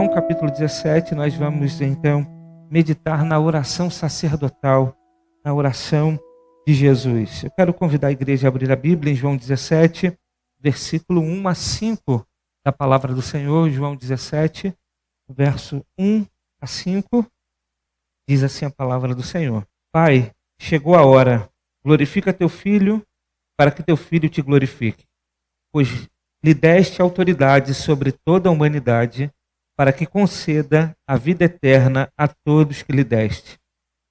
João capítulo 17, nós vamos então meditar na oração sacerdotal, na oração de Jesus. Eu quero convidar a igreja a abrir a Bíblia em João 17, versículo 1 a 5 da palavra do Senhor. João 17, verso 1 a 5, diz assim a palavra do Senhor. Pai, chegou a hora, glorifica teu Filho, para que teu Filho te glorifique, pois lhe deste autoridade sobre toda a humanidade, para que conceda a vida eterna a todos que lhe deste.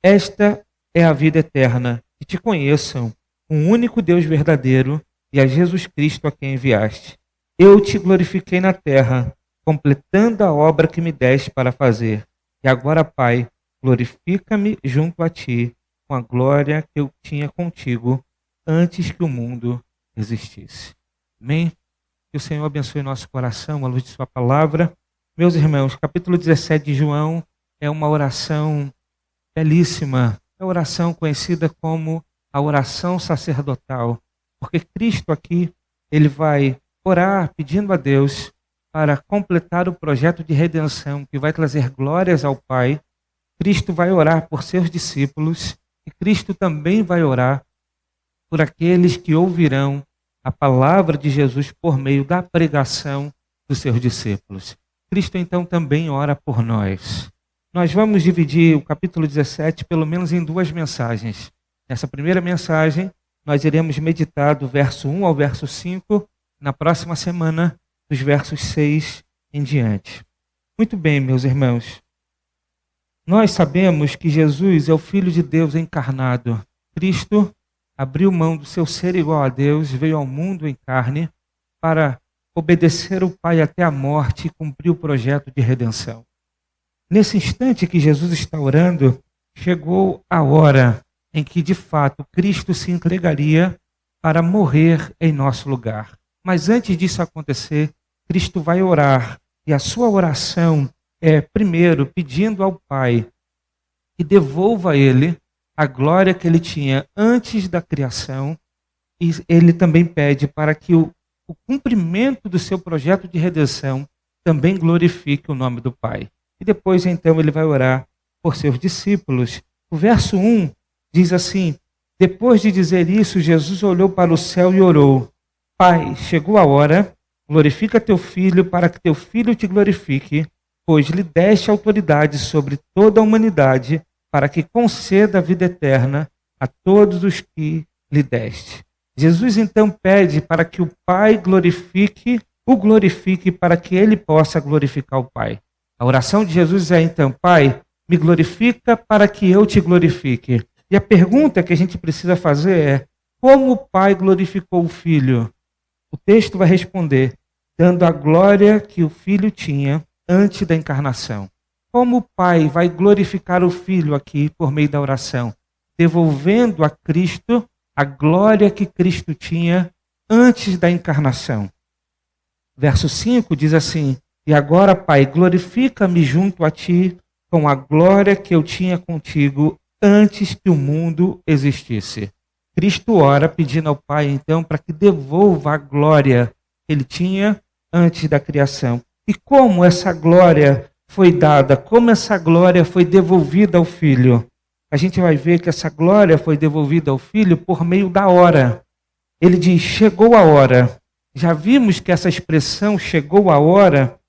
Esta é a vida eterna, que te conheçam, um único Deus verdadeiro, e a Jesus Cristo a quem enviaste. Eu te glorifiquei na terra, completando a obra que me deste para fazer. E agora, Pai, glorifica-me junto a ti, com a glória que eu tinha contigo, antes que o mundo existisse. Amém? Que o Senhor abençoe nosso coração, à luz de sua palavra. Meus irmãos, capítulo 17 de João é uma oração belíssima. É a oração conhecida como a oração sacerdotal. Porque Cristo aqui, ele vai orar pedindo a Deus para completar o projeto de redenção que vai trazer glórias ao Pai. Cristo vai orar por seus discípulos e Cristo também vai orar por aqueles que ouvirão a palavra de Jesus por meio da pregação dos seus discípulos. Cristo então também ora por nós. Nós vamos dividir o capítulo 17 pelo menos em duas mensagens. Nessa primeira mensagem, nós iremos meditar do verso 1 ao verso 5, na próxima semana, dos versos 6 em diante. Muito bem, meus irmãos. Nós sabemos que Jesus é o Filho de Deus encarnado. Cristo abriu mão do seu ser igual a Deus, veio ao mundo em carne para obedecer o Pai até a morte e cumprir o projeto de redenção. Nesse instante que Jesus está orando, chegou a hora em que, de fato, Cristo se entregaria para morrer em nosso lugar. Mas antes disso acontecer, Cristo vai orar. E a sua oração é, primeiro, pedindo ao Pai que devolva a ele a glória que ele tinha antes da criação. E ele também pede para que o cumprimento do seu projeto de redenção também glorifique o nome do Pai. E depois, então, ele vai orar por seus discípulos. O verso 1 diz assim: depois de dizer isso, Jesus olhou para o céu e orou: Pai, chegou a hora, glorifica teu Filho, para que teu Filho te glorifique, pois lhe deste autoridade sobre toda a humanidade, para que conceda a vida eterna a todos os que lhe deste. Jesus então pede para que o Pai o glorifique para que ele possa glorificar o Pai. A oração de Jesus é então: Pai, me glorifica para que eu te glorifique. E a pergunta que a gente precisa fazer é: como o Pai glorificou o Filho? O texto vai responder: dando a glória que o Filho tinha antes da encarnação. Como o Pai vai glorificar o Filho aqui por meio da oração? Devolvendo a Cristo a glória que Cristo tinha antes da encarnação. Verso 5 diz assim: e agora, Pai, glorifica-me junto a ti com a glória que eu tinha contigo antes que o mundo existisse. Cristo ora pedindo ao Pai, então, para que devolva a glória que ele tinha antes da criação. E como essa glória foi dada, como essa glória foi devolvida ao Filho? A gente vai ver que essa glória foi devolvida ao Filho por meio da hora. Ele diz: chegou a hora. Já vimos que essa expressão chegou a hora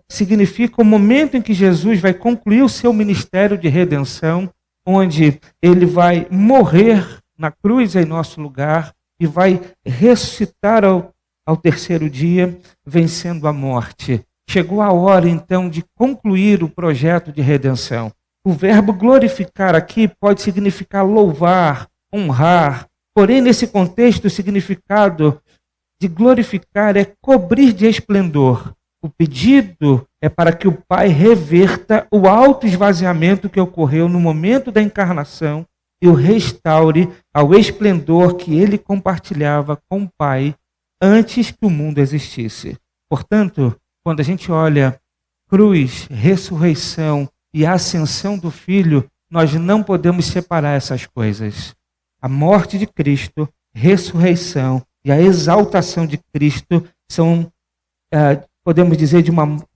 significa o momento em que Jesus vai concluir o seu ministério de redenção, onde ele vai morrer na cruz em nosso lugar e vai ressuscitar ao terceiro dia, vencendo a morte. Chegou a hora, então, de concluir o projeto de redenção. O verbo glorificar aqui pode significar louvar, honrar. Porém, nesse contexto, o significado de glorificar é cobrir de esplendor. O pedido é para que o Pai reverta o autoesvaziamento que ocorreu no momento da encarnação e o restaure ao esplendor que ele compartilhava com o Pai antes que o mundo existisse. Portanto, quando a gente olha cruz, ressurreição e ascensão do Filho, nós não podemos separar essas coisas. A morte de Cristo, ressurreição e a exaltação de Cristo são podemos dizer de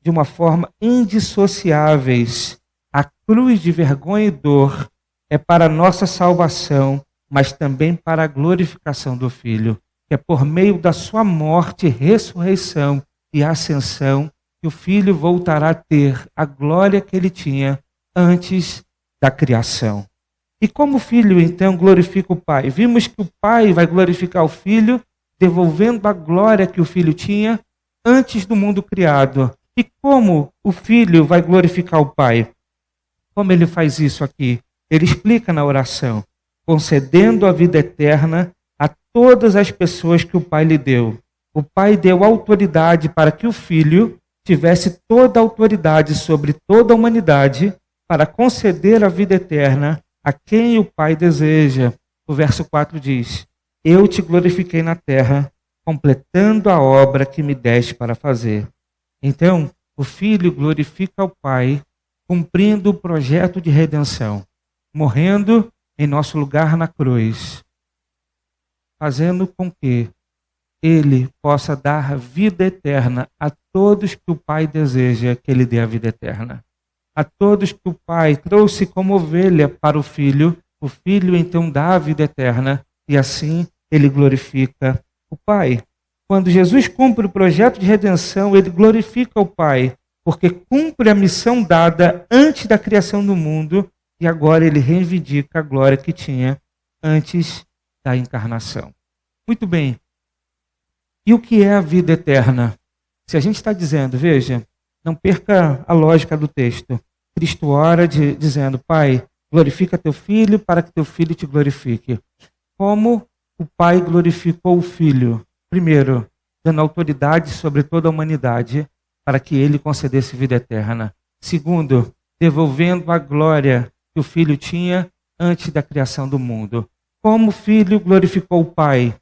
uma forma indissociáveis. A cruz de vergonha e dor é para a nossa salvação, mas também para a glorificação do Filho, que é por meio da sua morte, ressurreição e ascensão que o Filho voltará a ter a glória que ele tinha antes da criação. E como o Filho, então, glorifica o Pai? Vimos que o Pai vai glorificar o Filho, devolvendo a glória que o Filho tinha antes do mundo criado. E como o Filho vai glorificar o Pai? Como ele faz isso aqui? Ele explica na oração: concedendo a vida eterna a todas as pessoas que o Pai lhe deu. O Pai deu autoridade para que o Filho tivesse toda a autoridade sobre toda a humanidade para conceder a vida eterna a quem o Pai deseja. O verso 4 diz: eu te glorifiquei na terra, completando a obra que me deste para fazer. Então, o Filho glorifica o Pai, cumprindo o projeto de redenção, morrendo em nosso lugar na cruz, fazendo com que ele possa dar vida eterna a todos que o Pai deseja que ele dê a vida eterna. A todos que o Pai trouxe como ovelha para o Filho então dá a vida eterna e assim ele glorifica o Pai. Quando Jesus cumpre o projeto de redenção, ele glorifica o Pai, porque cumpre a missão dada antes da criação do mundo e agora ele reivindica a glória que tinha antes da encarnação. Muito bem. E o que é a vida eterna? Se a gente está dizendo, veja, não perca a lógica do texto. Cristo ora dizendo: Pai, glorifica teu Filho para que teu Filho te glorifique. Como o Pai glorificou o Filho? Primeiro, dando autoridade sobre toda a humanidade para que ele concedesse vida eterna. Segundo, devolvendo a glória que o Filho tinha antes da criação do mundo. Como o Filho glorificou o Pai?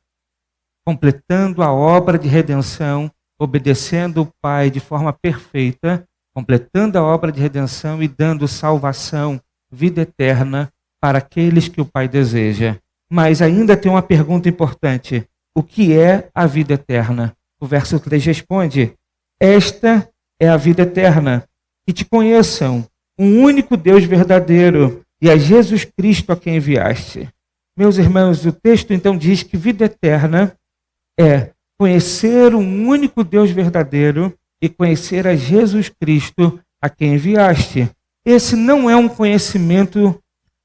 Completando a obra de redenção, obedecendo o Pai de forma perfeita, completando a obra de redenção e dando salvação, vida eterna para aqueles que o Pai deseja. Mas ainda tem uma pergunta importante: o que é a vida eterna? O verso 3 responde: esta é a vida eterna, que te conheçam, um único Deus verdadeiro, e a Jesus Cristo a quem enviaste. Meus irmãos, o texto então diz que vida eterna é conhecer um único Deus verdadeiro e conhecer a Jesus Cristo a quem enviaste. Esse não é um conhecimento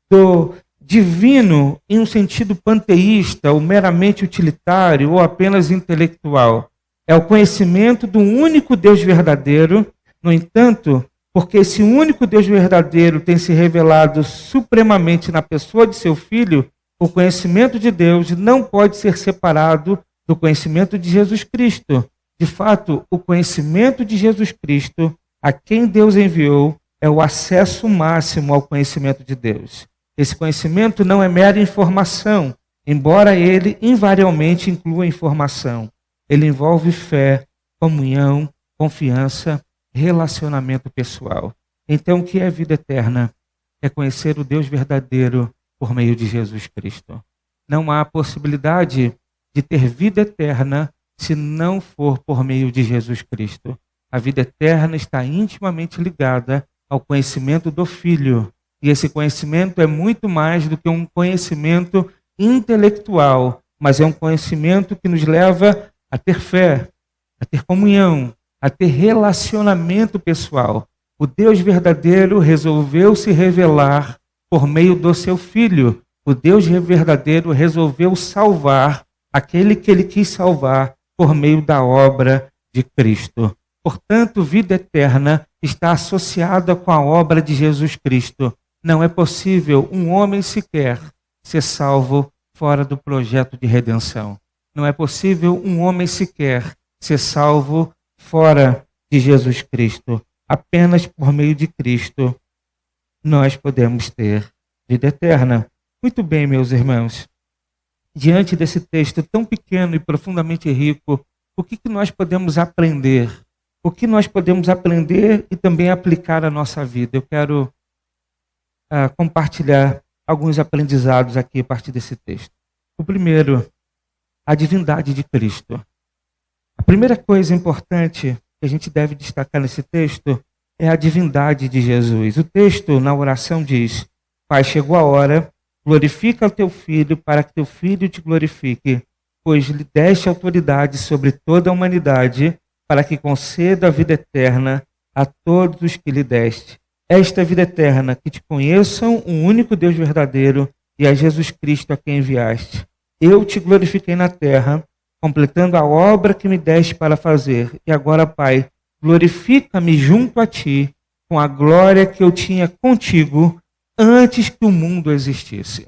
do divino em um sentido panteísta, ou meramente utilitário, ou apenas intelectual. É o conhecimento do único Deus verdadeiro. No entanto, porque esse único Deus verdadeiro tem se revelado supremamente na pessoa de seu Filho, o conhecimento de Deus não pode ser separado do conhecimento de Jesus Cristo. De fato, o conhecimento de Jesus Cristo, a quem Deus enviou, é o acesso máximo ao conhecimento de Deus. Esse conhecimento não é mera informação, embora ele invariavelmente inclua informação. Ele envolve fé, comunhão, confiança, relacionamento pessoal. Então, o que é vida eterna? É conhecer o Deus verdadeiro por meio de Jesus Cristo. Não há possibilidade de ter vida eterna se não for por meio de Jesus Cristo. A vida eterna está intimamente ligada ao conhecimento do Filho. E esse conhecimento é muito mais do que um conhecimento intelectual, mas é um conhecimento que nos leva a ter fé, a ter comunhão, a ter relacionamento pessoal. O Deus verdadeiro resolveu se revelar por meio do seu Filho. O Deus verdadeiro resolveu salvar aquele que ele quis salvar por meio da obra de Cristo. Portanto, vida eterna está associada com a obra de Jesus Cristo. Não é possível um homem sequer ser salvo fora do projeto de redenção. Não é possível um homem sequer ser salvo fora de Jesus Cristo. Apenas por meio de Cristo nós podemos ter vida eterna. Muito bem, meus irmãos. Diante desse texto tão pequeno e profundamente rico, o que nós podemos aprender? O que nós podemos aprender e também aplicar à nossa vida? Eu quero compartilhar alguns aprendizados aqui a partir desse texto. O primeiro, a divindade de Cristo. A primeira coisa importante que a gente deve destacar nesse texto é a divindade de Jesus. O texto, na oração, diz: Pai, chegou a hora, glorifica o teu Filho, para que teu Filho te glorifique, pois lhe deste autoridade sobre toda a humanidade, para que conceda a vida eterna a todos os que lhe deste. Esta é a vida eterna, que te conheçam o único Deus verdadeiro e a Jesus Cristo a quem enviaste. Eu te glorifiquei na terra, completando a obra que me deste para fazer. E agora, Pai, glorifica-me junto a ti, com a glória que eu tinha contigo antes que o mundo existisse.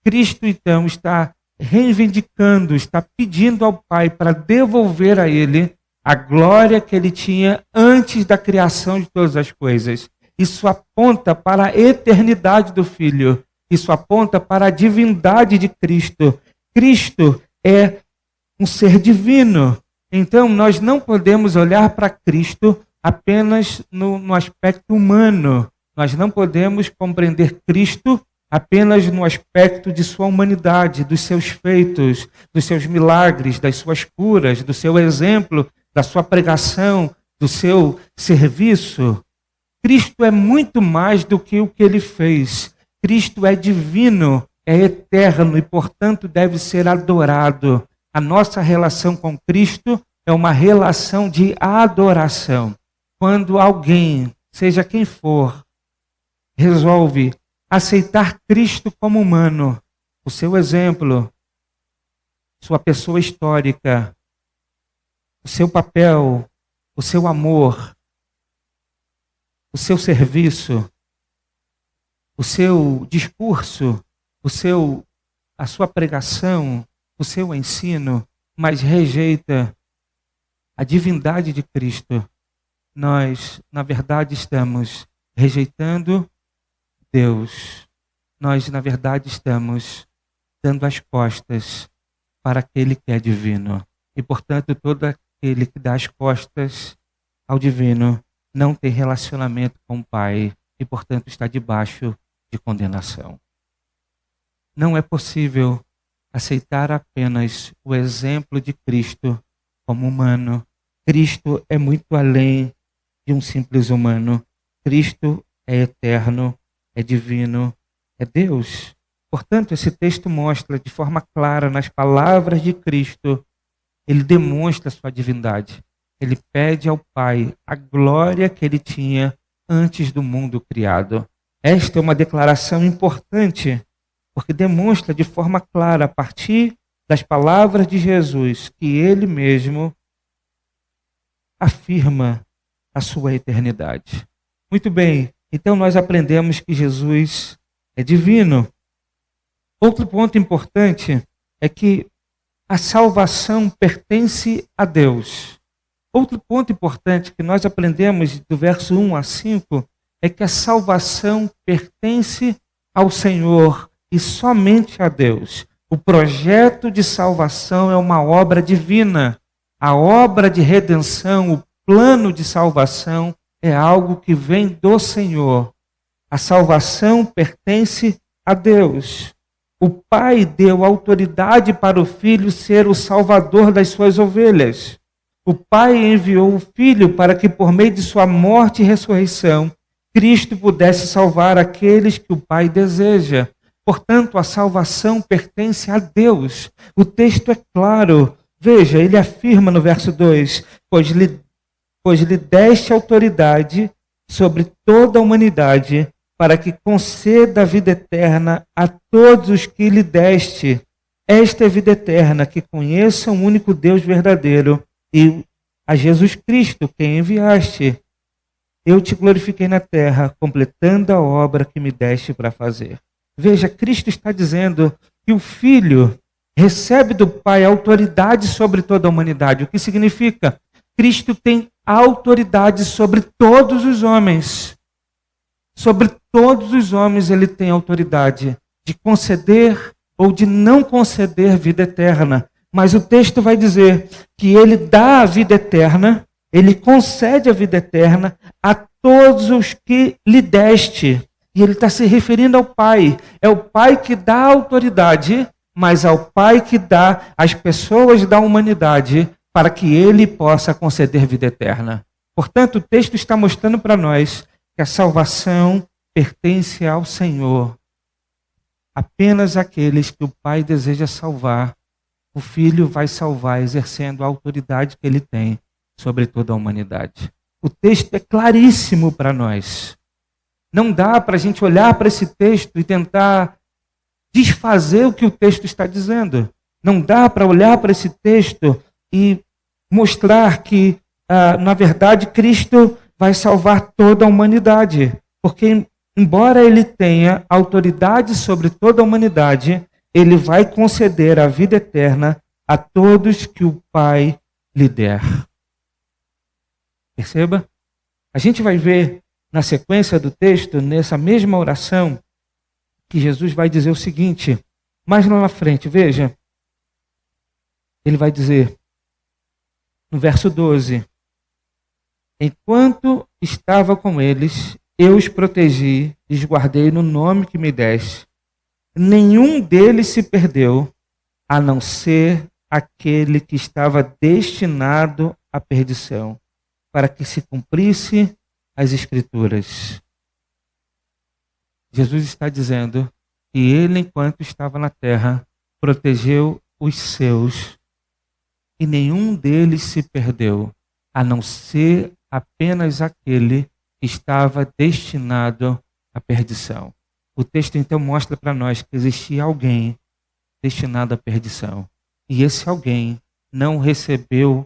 Cristo, então, está reivindicando, está pedindo ao Pai para devolver a ele a glória que ele tinha antes da criação de todas as coisas. Isso aponta para a eternidade do Filho. Isso aponta para a divindade de Cristo. Cristo é um ser divino. Então, nós não podemos olhar para Cristo apenas no aspecto humano. Nós não podemos compreender Cristo apenas no aspecto de sua humanidade, dos seus feitos, dos seus milagres, das suas curas, do seu exemplo, da sua pregação, do seu serviço. Cristo é muito mais do que o que ele fez. Cristo é divino, é eterno e, portanto, deve ser adorado. A nossa relação com Cristo é uma relação de adoração. Quando alguém, seja quem for, resolve aceitar Cristo como humano, o seu exemplo, sua pessoa histórica, o seu papel, o seu amor, o seu serviço, o seu discurso, a sua pregação, o seu ensino, mas rejeita a divindade de Cristo, nós, na verdade, estamos rejeitando Deus. Nós, na verdade, estamos dando as costas para aquele que é divino. E, portanto, todo aquele que dá as costas ao divino não tem relacionamento com o Pai e, portanto, está debaixo de condenação. Não é possível aceitar apenas o exemplo de Cristo como humano. Cristo é muito além de um simples humano. Cristo é eterno, é divino, é Deus. Portanto, esse texto mostra de forma clara, nas palavras de Cristo, ele demonstra a sua divindade. Ele pede ao Pai a glória que ele tinha antes do mundo criado. Esta é uma declaração importante, porque demonstra de forma clara, a partir das palavras de Jesus, que ele mesmo afirma a sua eternidade. Muito bem, então nós aprendemos que Jesus é divino. Outro ponto importante é que a salvação pertence a Deus. Outro ponto importante que nós aprendemos do verso 1 a 5 é que a salvação pertence ao Senhor e somente a Deus. O projeto de salvação é uma obra divina. A obra de redenção, o plano de salvação é algo que vem do Senhor. A salvação pertence a Deus. O Pai deu autoridade para o Filho ser o salvador das suas ovelhas. O Pai enviou o Filho para que, por meio de sua morte e ressurreição, Cristo pudesse salvar aqueles que o Pai deseja. Portanto, a salvação pertence a Deus. O texto é claro. Veja, ele afirma no verso 2, pois lhe deste autoridade sobre toda a humanidade, para que conceda a vida eterna a todos os que lhe deste. Esta é a vida eterna, que conheçam o único Deus verdadeiro e a Jesus Cristo, quem enviaste. Eu te glorifiquei na terra, completando a obra que me deste para fazer. Veja, Cristo está dizendo que o Filho recebe do Pai autoridade sobre toda a humanidade. O que significa? Cristo tem autoridade sobre todos os homens. Sobre todos os homens ele tem autoridade de conceder ou de não conceder vida eterna. Mas o texto vai dizer que ele dá a vida eterna, ele concede a vida eterna a todos os que lhe deste. E ele está se referindo ao Pai. É o Pai que dá a autoridade, mas ao Pai que dá às pessoas da humanidade para que ele possa conceder vida eterna. Portanto, o texto está mostrando para nós que a salvação pertence ao Senhor. Apenas aqueles que o Pai deseja salvar, o Filho vai salvar, exercendo a autoridade que ele tem sobre toda a humanidade. O texto é claríssimo para nós. Não dá para a gente olhar para esse texto e tentar desfazer o que o texto está dizendo. Não dá para olhar para esse texto e mostrar que, na verdade, Cristo vai salvar toda a humanidade. Porque, embora ele tenha autoridade sobre toda a humanidade, ele vai conceder a vida eterna a todos que o Pai lhe der. Perceba? A gente vai ver na sequência do texto, nessa mesma oração, que Jesus vai dizer o seguinte, mais lá na frente, veja. Ele vai dizer, no verso 12, enquanto estava com eles, eu os protegi e os guardei no nome que me deste. Nenhum deles se perdeu, a não ser aquele que estava destinado à perdição, para que se cumprisse as Escrituras. Jesus está dizendo que ele, enquanto estava na terra, protegeu os seus e nenhum deles se perdeu, a não ser apenas aquele que estava destinado à perdição. O texto então mostra para nós que existia alguém destinado à perdição. E esse alguém não recebeu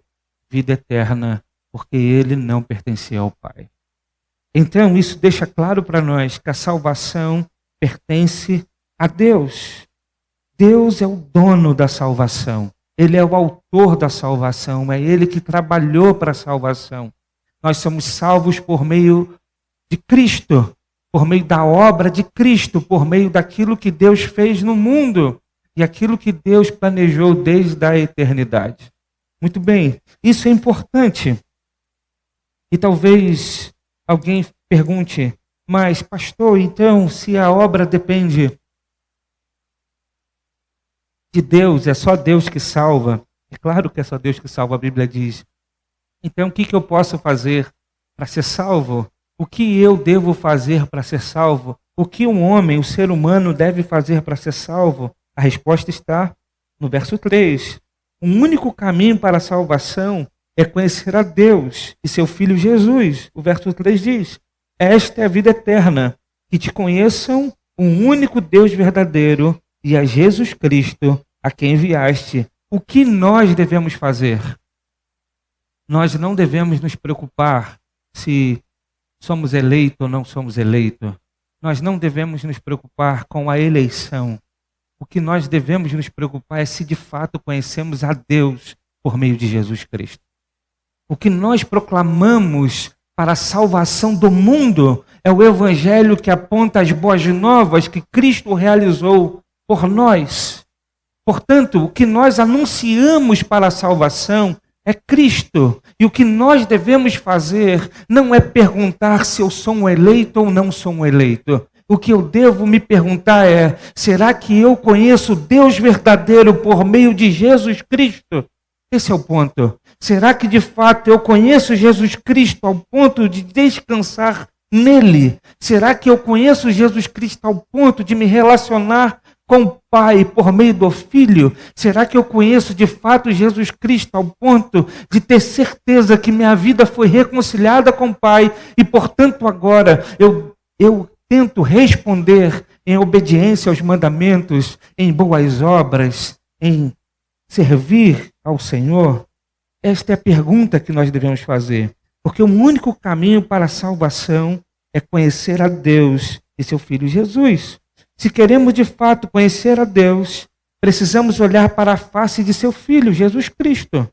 vida eterna, porque ele não pertencia ao Pai. Então isso deixa claro para nós que a salvação pertence a Deus. Deus é o dono da salvação. Ele é o autor da salvação. É Ele que trabalhou para a salvação. Nós somos salvos por meio de Cristo, por meio da obra de Cristo, por meio daquilo que Deus fez no mundo e aquilo que Deus planejou desde a eternidade. Muito bem, isso é importante. E talvez alguém pergunte, mas pastor, então se a obra depende de Deus, é só Deus que salva? É claro que é só Deus que salva, a Bíblia diz. Então o que eu posso fazer para ser salvo? O que eu devo fazer para ser salvo? O que um homem, o ser humano, deve fazer para ser salvo? A resposta está no verso 3. O único caminho para a salvação é conhecer a Deus e seu Filho Jesus. O verso 3 diz, esta é a vida eterna, que te conheçam o único Deus verdadeiro e a Jesus Cristo, a quem enviaste. O que nós devemos fazer? Nós não devemos nos preocupar se somos eleitos ou não somos eleitos. Nós não devemos nos preocupar com a eleição. O que nós devemos nos preocupar é se de fato conhecemos a Deus por meio de Jesus Cristo. O que nós proclamamos para a salvação do mundo é o evangelho que aponta as boas novas que Cristo realizou por nós. Portanto, o que nós anunciamos para a salvação é Cristo. E o que nós devemos fazer não é perguntar se eu sou um eleito ou não sou um eleito. O que eu devo me perguntar é, será que eu conheço Deus verdadeiro por meio de Jesus Cristo? Esse é o ponto. Será que de fato eu conheço Jesus Cristo ao ponto de descansar nele? Será que eu conheço Jesus Cristo ao ponto de me relacionar com o Pai por meio do Filho? Será que eu conheço de fato Jesus Cristo ao ponto de ter certeza que minha vida foi reconciliada com o Pai e, portanto, agora eu tento responder em obediência aos mandamentos, em boas obras, em servir ao Senhor? Esta é a pergunta que nós devemos fazer. Porque o único caminho para a salvação é conhecer a Deus e seu Filho Jesus. Se queremos de fato conhecer a Deus, precisamos olhar para a face de seu Filho, Jesus Cristo.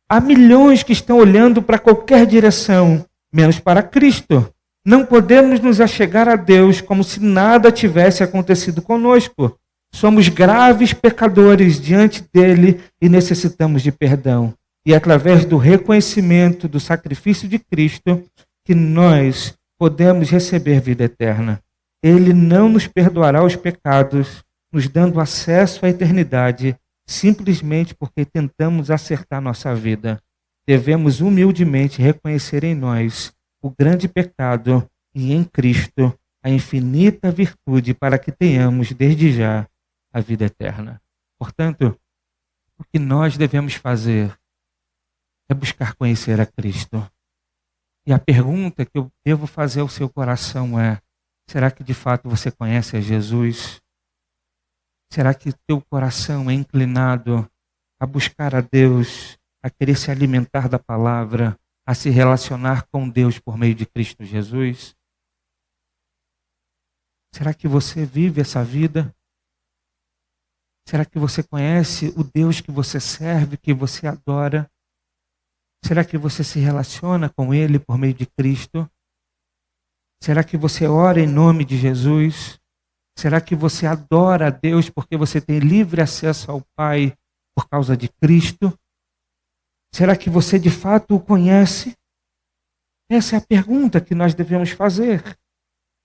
Há milhões que estão olhando para qualquer direção, menos para Cristo. Não podemos nos achegar a Deus como se nada tivesse acontecido conosco. Somos graves pecadores diante dele e necessitamos de perdão. E através do reconhecimento do sacrifício de Cristo que nós podemos receber vida eterna. Ele não nos perdoará os pecados, nos dando acesso à eternidade, simplesmente porque tentamos acertar nossa vida. devemos humildemente reconhecer em nós o grande pecado e em Cristo a infinita virtude para que tenhamos desde já a vida eterna. Portanto, o que nós devemos fazer é buscar conhecer a Cristo. E a pergunta que eu devo fazer ao seu coração é: será que de fato você conhece a Jesus? Será que teu coração é inclinado a buscar a Deus, a querer se alimentar da palavra, a se relacionar com Deus por meio de Cristo Jesus? Será que você vive essa vida? Será que você conhece o Deus que você serve, que você adora? Será que você se relaciona com Ele por meio de Cristo? Será que você ora em nome de Jesus? Será que você adora a Deus porque você tem livre acesso ao Pai por causa de Cristo? Será que você de fato o conhece? Essa é a pergunta que nós devemos fazer.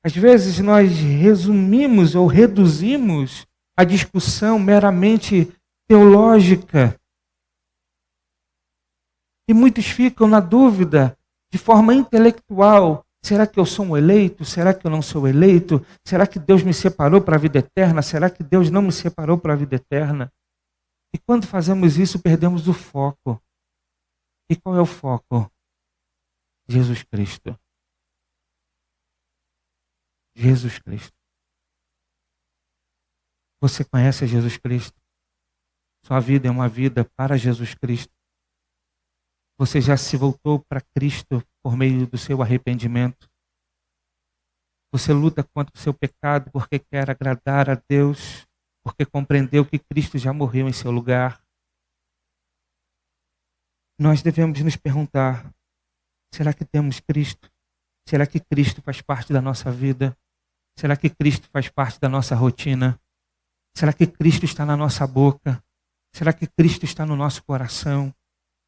Às vezes nós resumimos ou reduzimos a discussão meramente teológica. E muitos ficam na dúvida, de forma intelectual: será que eu sou um eleito? Será que eu não sou eleito? Será que Deus me separou para a vida eterna? Será que Deus não me separou para a vida eterna? E quando fazemos isso, perdemos o foco. E qual é o foco? Jesus Cristo. Jesus Cristo. Você conhece Jesus Cristo? Sua vida é uma vida para Jesus Cristo. Você já se voltou para Cristo por meio do seu arrependimento? Você luta contra o seu pecado porque quer agradar a Deus, porque compreendeu que Cristo já morreu em seu lugar? Nós devemos nos perguntar: será que temos Cristo? Será que Cristo faz parte da nossa vida? Será que Cristo faz parte da nossa rotina? Será que Cristo está na nossa boca? Será que Cristo está no nosso coração?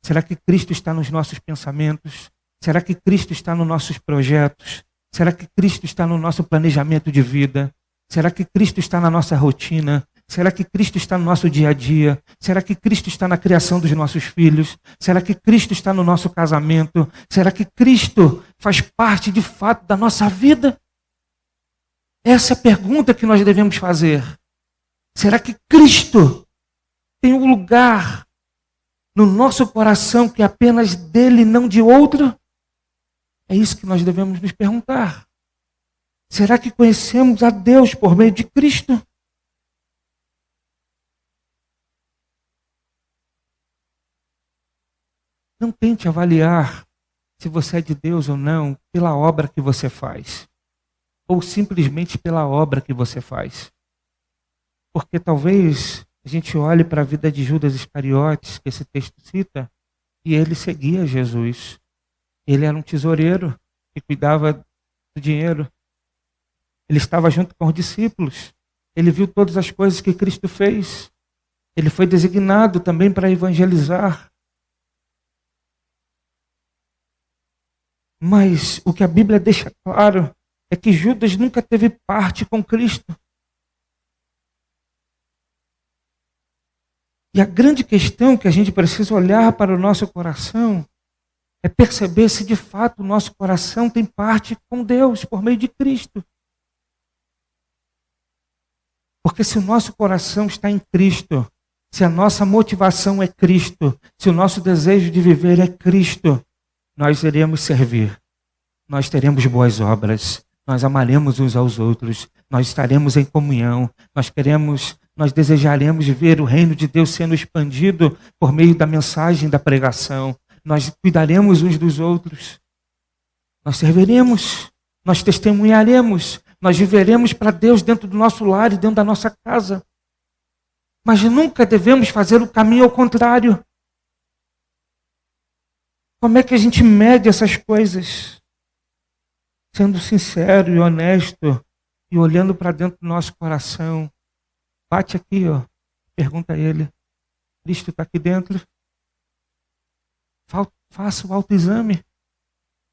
Será que Cristo está nos nossos pensamentos? Será que Cristo está nos nossos projetos? Será que Cristo está no nosso planejamento de vida? Será que Cristo está na nossa rotina? Será que Cristo está no nosso dia a dia? Será que Cristo está na criação dos nossos filhos? Será que Cristo está no nosso casamento? Será que Cristo faz parte de fato da nossa vida? Essa é a pergunta que nós devemos fazer. Será que Cristo tem um lugar no nosso coração que é apenas dele e não de outro? É isso que nós devemos nos perguntar. Será que conhecemos a Deus por meio de Cristo? Não tente avaliar se você é de Deus ou não pela obra que você faz, ou simplesmente pela obra que você faz. Porque talvez a gente olhe para a vida de Judas Iscariotes, que esse texto cita, e ele seguia Jesus. Ele era um tesoureiro que cuidava do dinheiro. Ele estava junto com os discípulos. Ele viu todas as coisas que Cristo fez. Ele foi designado também para evangelizar. Mas o que a Bíblia deixa claro é que Judas nunca teve parte com Cristo. E a grande questão que a gente precisa olhar para o nosso coração é perceber se de fato o nosso coração tem parte com Deus por meio de Cristo. Porque se o nosso coração está em Cristo, se a nossa motivação é Cristo, se o nosso desejo de viver é Cristo, nós iremos servir, nós teremos boas obras, nós amaremos uns aos outros, nós estaremos em comunhão, nós desejaremos ver o reino de Deus sendo expandido por meio da mensagem da pregação, nós cuidaremos uns dos outros, nós serviremos, nós testemunharemos, nós viveremos para Deus dentro do nosso lar e dentro da nossa casa. Mas nunca devemos fazer o caminho ao contrário. Como é que a gente mede essas coisas? Sendo sincero e honesto e olhando para dentro do nosso coração. Bate aqui, ó. Pergunta a ele. Cristo está aqui dentro? Faça o autoexame.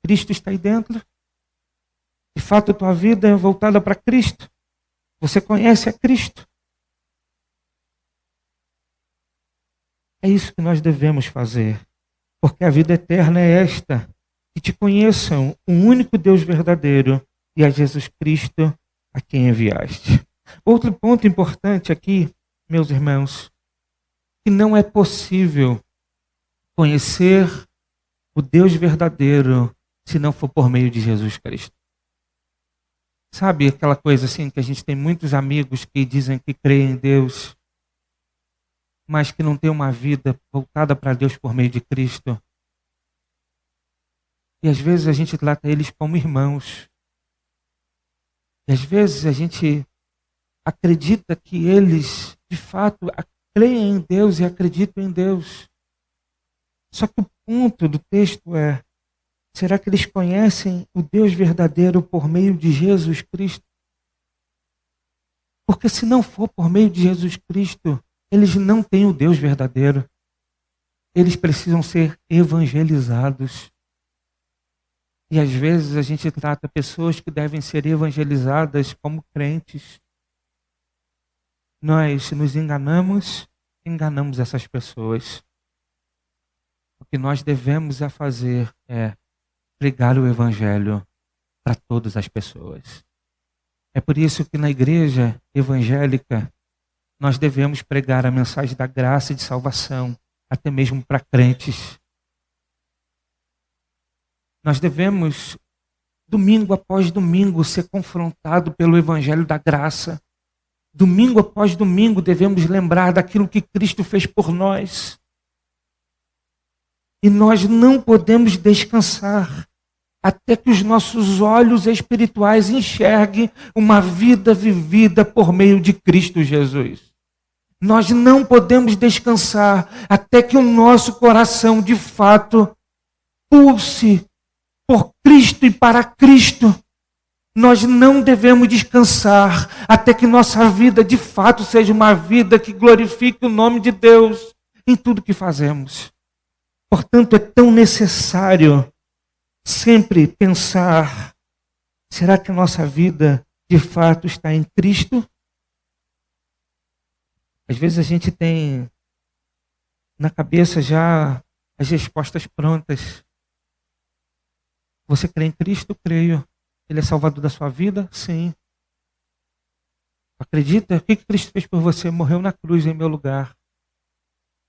Cristo está aí dentro? De fato, a tua vida é voltada para Cristo? Você conhece a Cristo? É isso que nós devemos fazer. Porque a vida eterna é esta, que te conheçam o único Deus verdadeiro e a Jesus Cristo a quem enviaste. Outro ponto importante aqui, meus irmãos, que não é possível conhecer o Deus verdadeiro se não for por meio de Jesus Cristo. Sabe aquela coisa assim que a gente tem muitos amigos que dizem que creem em Deus, mas que não tem uma vida voltada para Deus por meio de Cristo? E às vezes a gente trata eles como irmãos. E às vezes a gente acredita que eles, de fato, creem em Deus e acreditam em Deus. Só que o ponto do texto é: será que eles conhecem o Deus verdadeiro por meio de Jesus Cristo? Porque se não for por meio de Jesus Cristo, eles não têm o Deus verdadeiro. Eles precisam ser evangelizados. E às vezes a gente trata pessoas que devem ser evangelizadas como crentes. Nós nos enganamos essas pessoas. O que nós devemos fazer é pregar o evangelho para todas as pessoas. É por isso que na igreja evangélica nós devemos pregar a mensagem da graça e de salvação, até mesmo para crentes. Nós devemos, domingo após domingo, ser confrontado pelo evangelho da graça. Domingo após domingo devemos lembrar daquilo que Cristo fez por nós. E nós não podemos descansar até que os nossos olhos espirituais enxerguem uma vida vivida por meio de Cristo Jesus. Nós não podemos descansar até que o nosso coração, de fato, pulse por Cristo e para Cristo. Nós não devemos descansar até que nossa vida, de fato, seja uma vida que glorifique o nome de Deus em tudo que fazemos. Portanto, é tão necessário sempre pensar: será que a nossa vida de fato está em Cristo? Às vezes a gente tem na cabeça já as respostas prontas. Você crê em Cristo? Creio. Ele é salvador da sua vida? Sim. Acredita? O que Cristo fez por você? Morreu na cruz em meu lugar.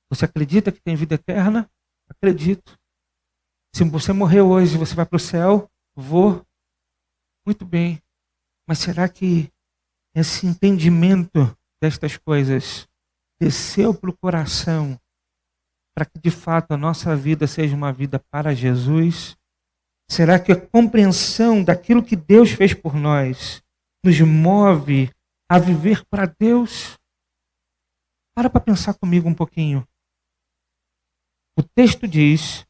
Você acredita que tem vida eterna? Acredito. Se você morrer hoje, você vai para o céu? Vou. Muito bem. Mas será que esse entendimento destas coisas desceu para o coração para que de fato a nossa vida seja uma vida para Jesus? Será que a compreensão daquilo que Deus fez por nós nos move a viver para Deus? Para pensar comigo um pouquinho. O texto diz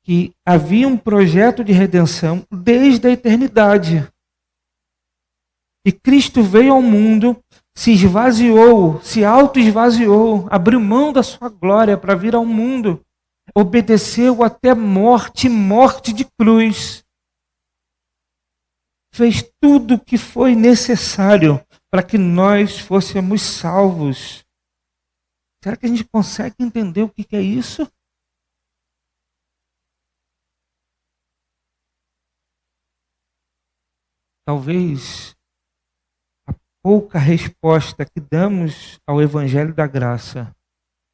que havia um projeto de redenção desde a eternidade. E Cristo veio ao mundo, se esvaziou, se auto-esvaziou, abriu mão da sua glória para vir ao mundo. Obedeceu até morte, morte de cruz. Fez tudo o que foi necessário para que nós fôssemos salvos. Será que a gente consegue entender o que é isso? Talvez a pouca resposta que damos ao Evangelho da Graça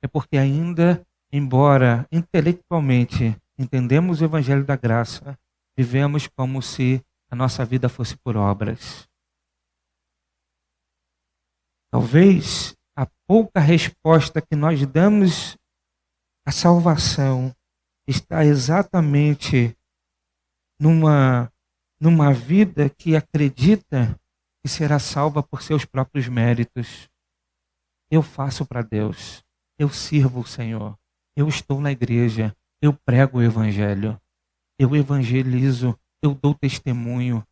é porque ainda, embora intelectualmente entendemos o Evangelho da Graça, vivemos como se a nossa vida fosse por obras. Talvez a pouca resposta que nós damos à salvação está exatamente numa vida que acredita que será salva por seus próprios méritos. Eu faço para Deus, eu sirvo o Senhor, eu estou na igreja, eu prego o Evangelho, eu evangelizo, eu dou testemunho.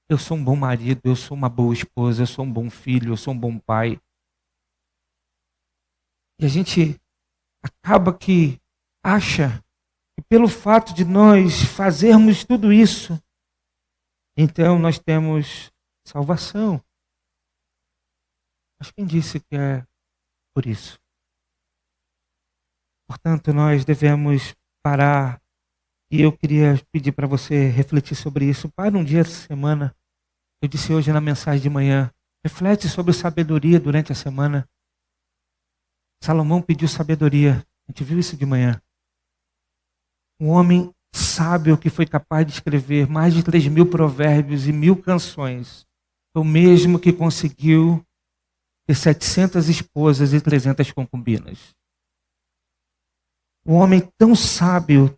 Eu sou um bom marido, eu sou uma boa esposa, eu sou um bom filho, eu sou um bom pai. E a gente acaba que acha que pelo fato de nós fazermos tudo isso, então nós temos salvação. Mas quem disse que é por isso? Portanto, nós devemos parar. E eu queria pedir para você refletir sobre isso. Para um dia essa semana. Eu disse hoje na mensagem de manhã. Reflete sobre sabedoria durante a semana. Salomão pediu sabedoria. A gente viu isso de manhã. Um homem sábio que foi capaz de escrever mais de 3.000 provérbios e 1.000 canções. Foi o mesmo que conseguiu ter 700 esposas e 300 concubinas. Um homem tão sábio,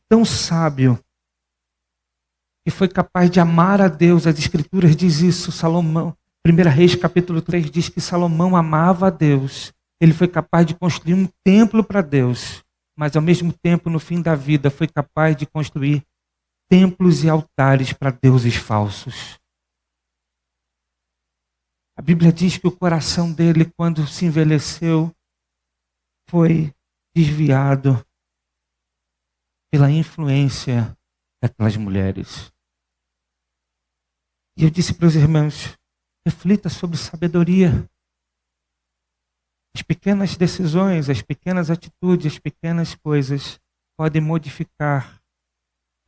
que foi capaz de amar a Deus. As Escrituras diz isso, Salomão. 1 Reis capítulo 3 diz que Salomão amava a Deus. Ele foi capaz de construir um templo para Deus, mas ao mesmo tempo, no fim da vida, foi capaz de construir templos e altares para deuses falsos. A Bíblia diz que o coração dele, quando se envelheceu, foi desviado pela influência daquelas mulheres. E eu disse para os irmãos, reflita sobre sabedoria. As pequenas decisões, as pequenas atitudes, as pequenas coisas podem modificar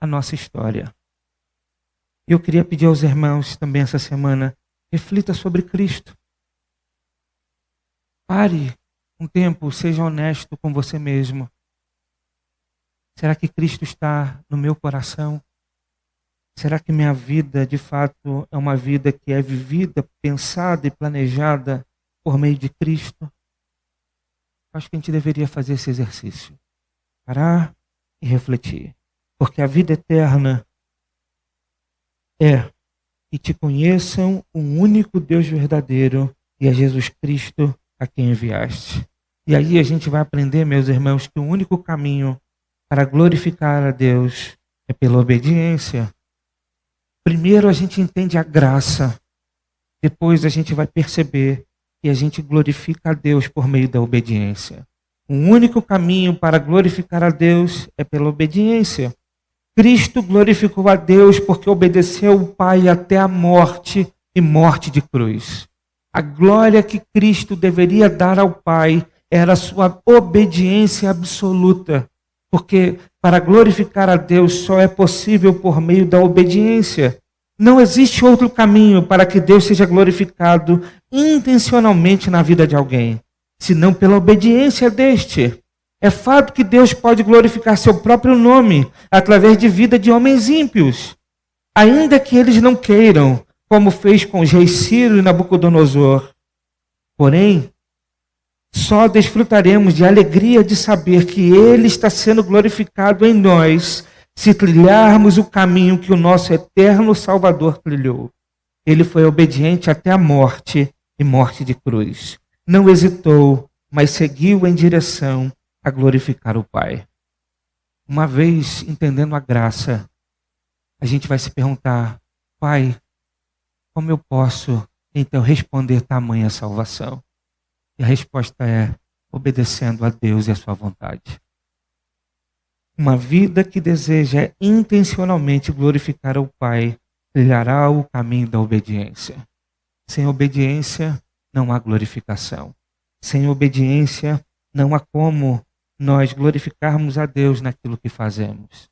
a nossa história. Eu queria pedir aos irmãos também essa semana, reflita sobre Cristo. Pare um tempo, seja honesto com você mesmo. Será que Cristo está no meu coração? Será que minha vida, de fato, é uma vida que é vivida, pensada e planejada por meio de Cristo? Acho que a gente deveria fazer esse exercício. Parar e refletir. Porque a vida eterna é que te conheçam o único Deus verdadeiro e a Jesus Cristo a quem enviaste. E aí a gente vai aprender, meus irmãos, que o único caminho para glorificar a Deus é pela obediência. Primeiro a gente entende a graça, depois a gente vai perceber que a gente glorifica a Deus por meio da obediência. O único caminho para glorificar a Deus é pela obediência. Cristo glorificou a Deus porque obedeceu o Pai até a morte e morte de cruz. A glória que Cristo deveria dar ao Pai era a sua obediência absoluta. Porque para glorificar a Deus só é possível por meio da obediência. Não existe outro caminho para que Deus seja glorificado intencionalmente na vida de alguém, senão pela obediência deste. É fato que Deus pode glorificar seu próprio nome através de vida de homens ímpios, ainda que eles não queiram, como fez com os reis Ciro e Nabucodonosor. Porém, só desfrutaremos de alegria de saber que Ele está sendo glorificado em nós, se trilharmos o caminho que o nosso eterno Salvador trilhou. Ele foi obediente até a morte e morte de cruz. Não hesitou, mas seguiu em direção a glorificar o Pai. Uma vez entendendo a graça, a gente vai se perguntar, Pai, como eu posso então responder tamanha salvação? E a resposta é obedecendo a Deus e a sua vontade. Uma vida que deseja intencionalmente glorificar ao Pai, trilhará o caminho da obediência. Sem obediência, não há glorificação. Sem obediência, não há como nós glorificarmos a Deus naquilo que fazemos.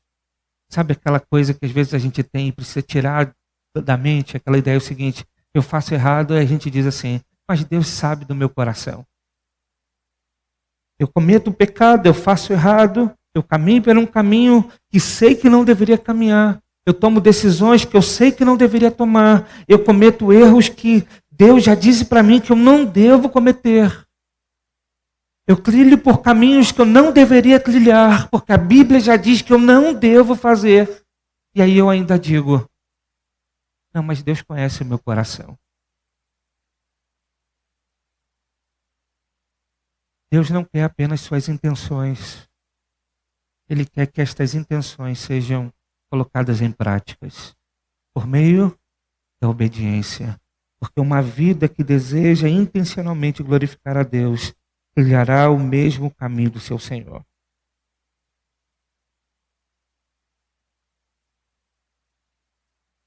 Sabe aquela coisa que às vezes a gente tem e precisa tirar da mente? Aquela ideia é o seguinte, eu faço errado e a gente diz assim, mas Deus sabe do meu coração. Eu cometo um pecado, eu faço errado, eu caminho por um caminho que sei que não deveria caminhar. Eu tomo decisões que eu sei que não deveria tomar. Eu cometo erros que Deus já disse para mim que eu não devo cometer. Eu trilho por caminhos que eu não deveria trilhar, porque a Bíblia já diz que eu não devo fazer. E aí eu ainda digo, não, mas Deus conhece o meu coração. Deus não quer apenas suas intenções. Ele quer que estas intenções sejam colocadas em práticas por meio da obediência. Porque uma vida que deseja intencionalmente glorificar a Deus trilhará o mesmo caminho do seu Senhor.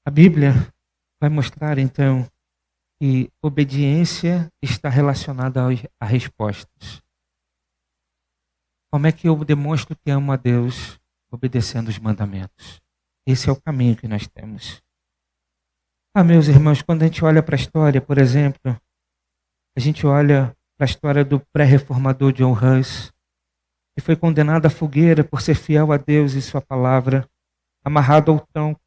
A Bíblia vai mostrar então que obediência está relacionada a respostas. Como é que eu demonstro que amo a Deus? Obedecendo os mandamentos. Esse é o caminho que nós temos. Meus irmãos, quando a gente olha para a história, por exemplo, a gente olha para a história do pré-reformador John Hus, que foi condenado à fogueira por ser fiel a Deus e sua palavra, amarrado ao tronco.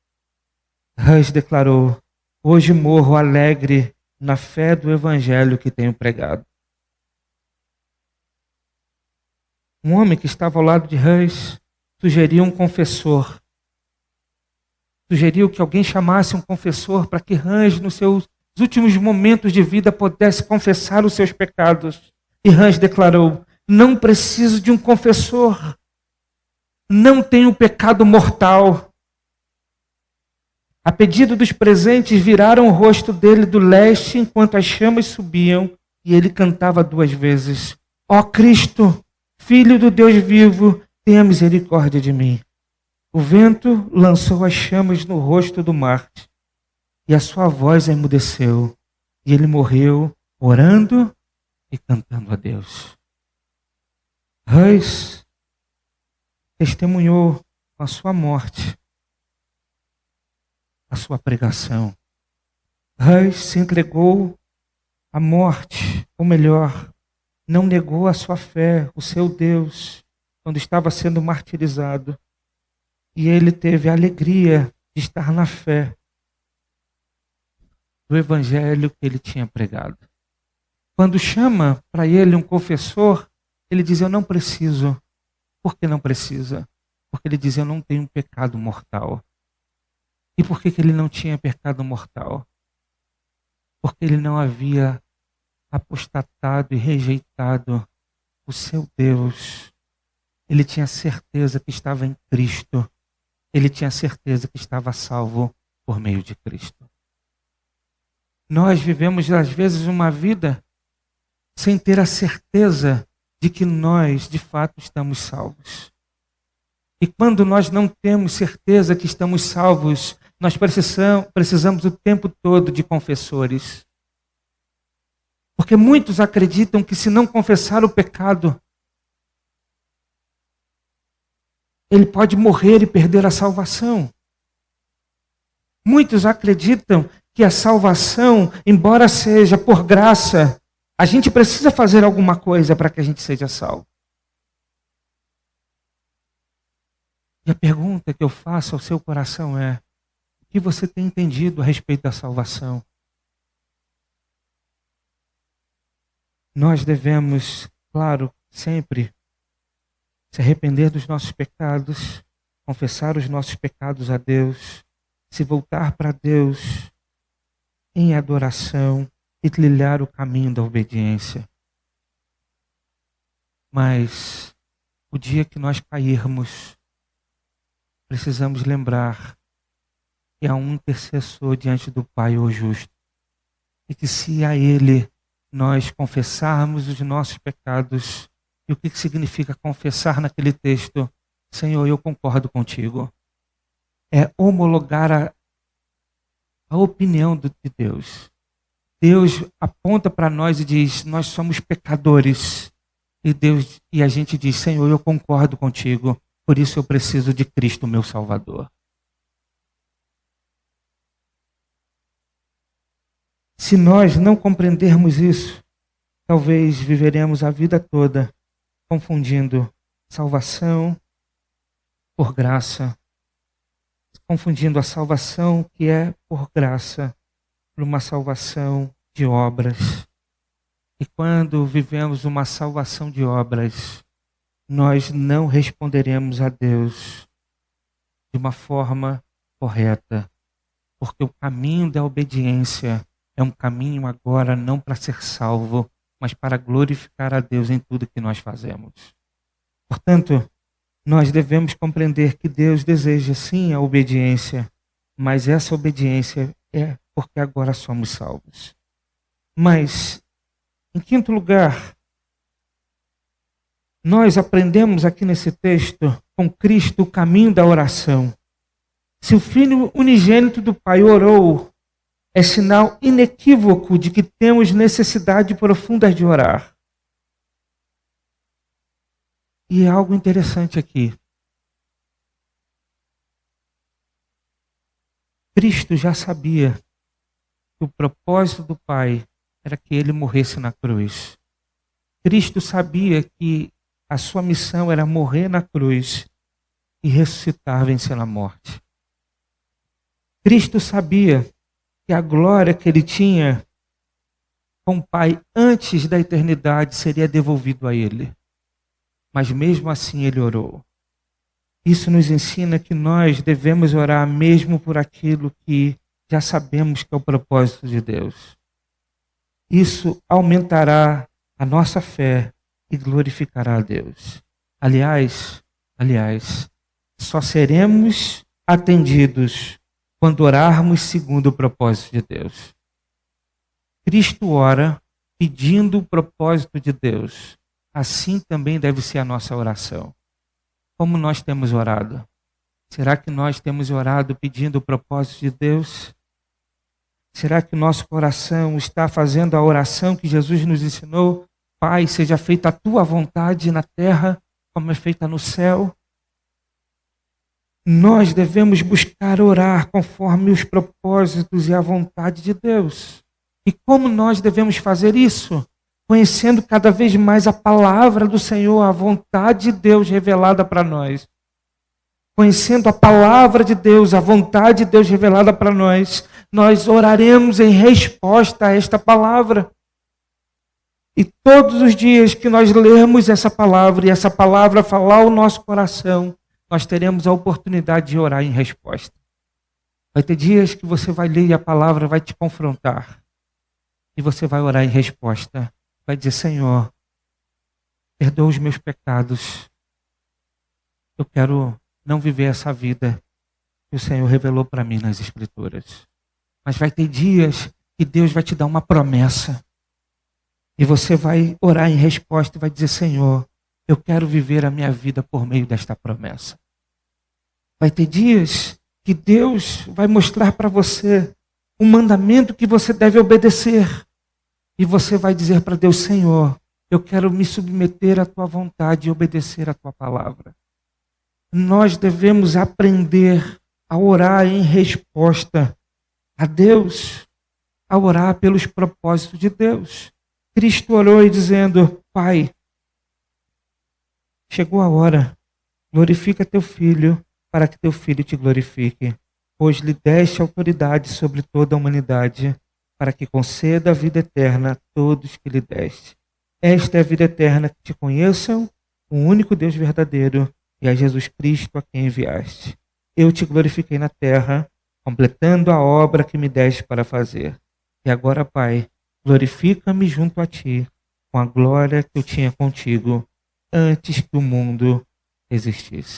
Hus declarou: hoje morro alegre na fé do evangelho que tenho pregado. Um homem que estava ao lado de Hus sugeriu um confessor. Sugeriu que alguém chamasse um confessor para que Hus, nos seus últimos momentos de vida, pudesse confessar os seus pecados. E Hus declarou: não preciso de um confessor. Não tenho pecado mortal. A pedido dos presentes, viraram o rosto dele do leste enquanto as chamas subiam, e ele cantava 2 vezes: ó Cristo, Filho do Deus vivo, tenha misericórdia de mim. O vento lançou as chamas no rosto do Marte, e a sua voz emudeceu, e ele morreu orando e cantando a Deus. Hus testemunhou com a sua morte a sua pregação. Hus se entregou à morte, ou melhor, não negou a sua fé, o seu Deus, quando estava sendo martirizado. E ele teve a alegria de estar na fé do evangelho que ele tinha pregado. Quando chama para ele um confessor, ele diz: eu não preciso. Por que não precisa? Porque ele diz: eu não tenho pecado mortal. E por que ele não tinha pecado mortal? Porque ele não havia apostatado e rejeitado o seu Deus. Ele tinha certeza que estava em Cristo. Ele tinha certeza que estava salvo por meio de Cristo. Nós vivemos, às vezes, uma vida sem ter a certeza de que nós, de fato, estamos salvos. E quando nós não temos certeza que estamos salvos, nós precisamos o tempo todo de confessores. Porque muitos acreditam que se não confessar o pecado, ele pode morrer e perder a salvação. Muitos acreditam que a salvação, embora seja por graça, a gente precisa fazer alguma coisa para que a gente seja salvo. E a pergunta que eu faço ao seu coração é: o que você tem entendido a respeito da salvação? Nós devemos, claro, sempre se arrepender dos nossos pecados, confessar os nossos pecados a Deus, se voltar para Deus em adoração e trilhar o caminho da obediência. Mas o dia que nós cairmos, precisamos lembrar que há um intercessor diante do Pai, o justo, e que se a Ele nós confessarmos os nossos pecados. E o que significa confessar naquele texto? Senhor, eu concordo contigo. É homologar a opinião de Deus. Deus aponta para nós e diz: nós somos pecadores. E a gente diz: Senhor, eu concordo contigo. Por isso eu preciso de Cristo, meu Salvador. Se nós não compreendermos isso, talvez viveremos a vida toda confundindo salvação por graça, confundindo a salvação que é por graça por uma salvação de obras. E quando vivemos uma salvação de obras, nós não responderemos a Deus de uma forma correta, porque o caminho da obediência é um caminho agora não para ser salvo, mas para glorificar a Deus em tudo que nós fazemos. Portanto, nós devemos compreender que Deus deseja sim a obediência, mas essa obediência é porque agora somos salvos. Mas, em quinto lugar, nós aprendemos aqui nesse texto com Cristo o caminho da oração. Se o Filho unigênito do Pai orou, é sinal inequívoco de que temos necessidade profunda de orar. E é algo interessante aqui. Cristo já sabia que o propósito do Pai era que ele morresse na cruz. Cristo sabia que a sua missão era morrer na cruz e ressuscitar, vencendo a morte. Cristo sabia que a glória que ele tinha com o Pai antes da eternidade seria devolvido a ele. Mas mesmo assim ele orou. Isso nos ensina que nós devemos orar mesmo por aquilo que já sabemos que é o propósito de Deus. Isso aumentará a nossa fé e glorificará a Deus. Aliás, só seremos atendidos quando orarmos segundo o propósito de Deus. Cristo ora pedindo o propósito de Deus. Assim também deve ser a nossa oração. Como nós temos orado? Será que nós temos orado pedindo o propósito de Deus? Será que o nosso coração está fazendo a oração que Jesus nos ensinou? Pai, seja feita a tua vontade na terra, como é feita no céu. Nós devemos buscar orar conforme os propósitos e a vontade de Deus. E como nós devemos fazer isso? Conhecendo cada vez mais a palavra do Senhor, a vontade de Deus revelada para nós. Conhecendo a palavra de Deus, a vontade de Deus revelada para nós, nós oraremos em resposta a esta palavra. E todos os dias que nós lermos essa palavra e essa palavra falar ao nosso coração, nós teremos a oportunidade de orar em resposta. Vai ter dias que você vai ler e a palavra vai te confrontar. E você vai orar em resposta. Vai dizer, Senhor, perdoa os meus pecados. Eu quero não viver essa vida que o Senhor revelou para mim nas Escrituras. Mas vai ter dias que Deus vai te dar uma promessa. E você vai orar em resposta e vai dizer, Senhor, eu quero viver a minha vida por meio desta promessa. Vai ter dias que Deus vai mostrar para você um mandamento que você deve obedecer. E você vai dizer para Deus, Senhor, eu quero me submeter à tua vontade e obedecer à tua palavra. Nós devemos aprender a orar em resposta a Deus, a orar pelos propósitos de Deus. Cristo orou e dizendo, Pai, chegou a hora, glorifica teu filho, para que teu filho te glorifique, pois lhe deste autoridade sobre toda a humanidade, para que conceda a vida eterna a todos que lhe deste. Esta é a vida eterna, que te conheçam, o único Deus verdadeiro, e a Jesus Cristo a quem enviaste. Eu te glorifiquei na terra, completando a obra que me deste para fazer. E agora, Pai, glorifica-me junto a ti, com a glória que eu tinha contigo, antes que o mundo existisse.